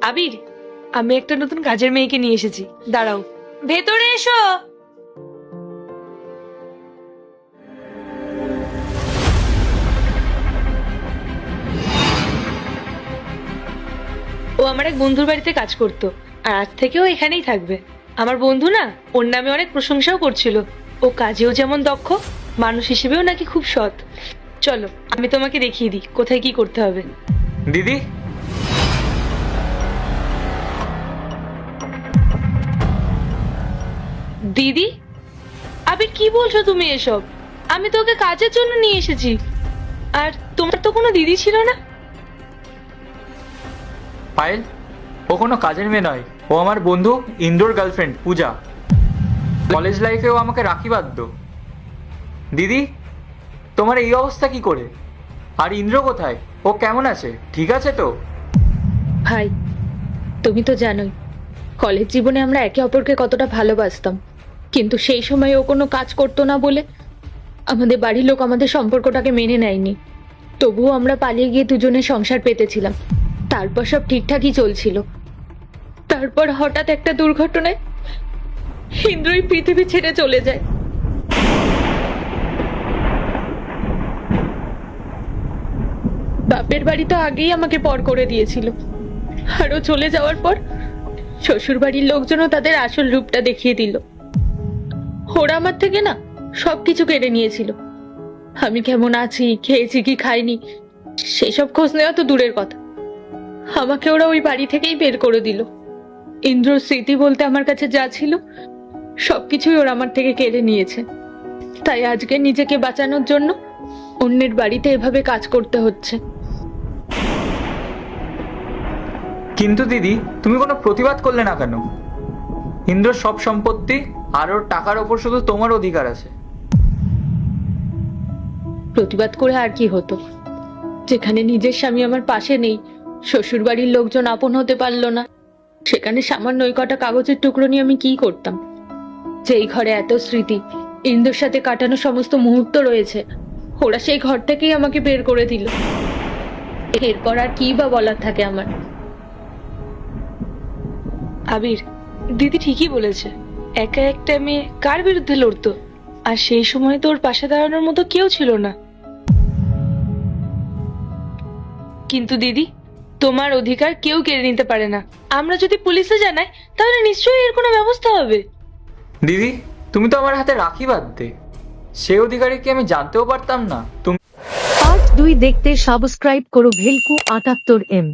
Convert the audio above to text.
আবির, আমি একটা নতুন কাজের মেয়েকে নিয়ে এসেছি, দাঁড়াও। ভেতরে এসো। ও আমার এক বন্ধুর বাড়িতে কাজ করতো, আর আজ থেকেও এখানেই থাকবে। আমার বন্ধু না, ওর নামে অনেক প্রশংসাও করছিল। ও কাজেও যেমন দক্ষ, মানুষ হিসেবেও নাকি খুব সৎ। চলো, আমি তোমাকে দেখিয়ে দিই কোথায় কি করতে হবে। দিদি, দিদি? আবির, কি বলছো তুমি এসব? আমি তো ওকে কাজের জন্য নিয়ে এসেছি। আর তোমার তো কোনো দিদি ছিল না। পায়েল, ও কোনো কাজের মেয়ে নয়। ও আমার বন্ধু ইন্দ্রর গার্লফ্রেন্ড পূজা। কলেজ লাইফেও আমাকে রাখি বাঁধতো। দিদি, তোমার এই অবস্থা কি করে? আর ইন্দ্র কোথায়? ও কেমন আছে? ঠিক আছে তো? ভাই, তুমি তো জানোই কলেজ জীবনে আমরা একে অপরকে কতটা ভালোবাসতাম, কিন্তু সেই সময় ও কোনো কাজ করতো না বলে আমাদের বাড়ির লোক আমাদের সম্পর্কটাকে মেনে নেয়নি। তবুও আমরা পালিয়ে গিয়ে দুজনে সংসার পেতেছিলাম। তারপর সব ঠিকঠাকই চলছিল। তারপর হঠাৎ একটা দুর্ঘটনায় ইন্দ্রই পৃথিবী ছেড়ে চলে যায়। বাপের বাড়ি তো আগেই আমাকে পর করে দিয়েছিল, আর ও চলে যাওয়ার পর শ্বশুর বাড়ির লোকজনও তাদের আসল রূপটা দেখিয়ে দিল। ওরা আমার থেকে না সবকিছু কেড়ে নিয়েছিল। আমি কেমন আছি, খেয়েছি কি খাইনি, সেসব খোঁজ নেওয়া তো দূরের কথা। আমাকে ওরা ওই বাড়ি থেকেই বের করে দিল। ইন্দ্রর স্মৃতি বলতে আমার কাছে যা ছিল সবকিছুই ওরা আমার থেকে কেড়ে নিয়েছে। তাই আজকে নিজেকে বাঁচানোর জন্য অন্যের বাড়িতে এভাবে কাজ করতে হচ্ছে। কিন্তু দিদি, তুমি কোনো প্রতিবাদ করলে না কেন? ইন্দ্রর সব সম্পত্তি আর ওর টাকার ওপর শুধু তোমার অধিকার আছে। প্রতিবাদ করে আর কি হতো? যেখানে নিজের স্বামী আমার পাশে নেই, শ্বশুর বাড়ির লোকজন আপন হতে পারলো না, সেখানে সামান্য ওই কটা কাগজের টুকরো নিয়ে আমি কি করতাম? যেই ঘরে এত স্মৃতি, ইন্দ্রর সাথে কাটানো সমস্ত মুহূর্ত রয়েছে, ওরা সেই ঘর থেকেই আমাকে বের করে দিল। এরপর আর কি বা বলার থাকে আমার? আবির, দিদি ঠিকই বলেছে। একা একটা মেয়ে কার বিরুদ্ধে লড়তো? আর সেই সময় তো ওর পাশে দাঁড়ানোর মতো কেউ ছিল না। কিন্তু দিদি, তোমার অধিকার কেউ কেড়ে নিতে পারে না। আমরা যদি পুলিশে জানাই, তাহলে নিশ্চয়ই এর কোনো ব্যবস্থা হবে। দিদি, তুমি তো আমার হাতে রাখি বাঁধতে। সে অধিকারে কি আমি জানতেও পারতাম না? তুমি পার্ট 2 দেখতে সাবস্ক্রাইব করো ভেলকু 78M।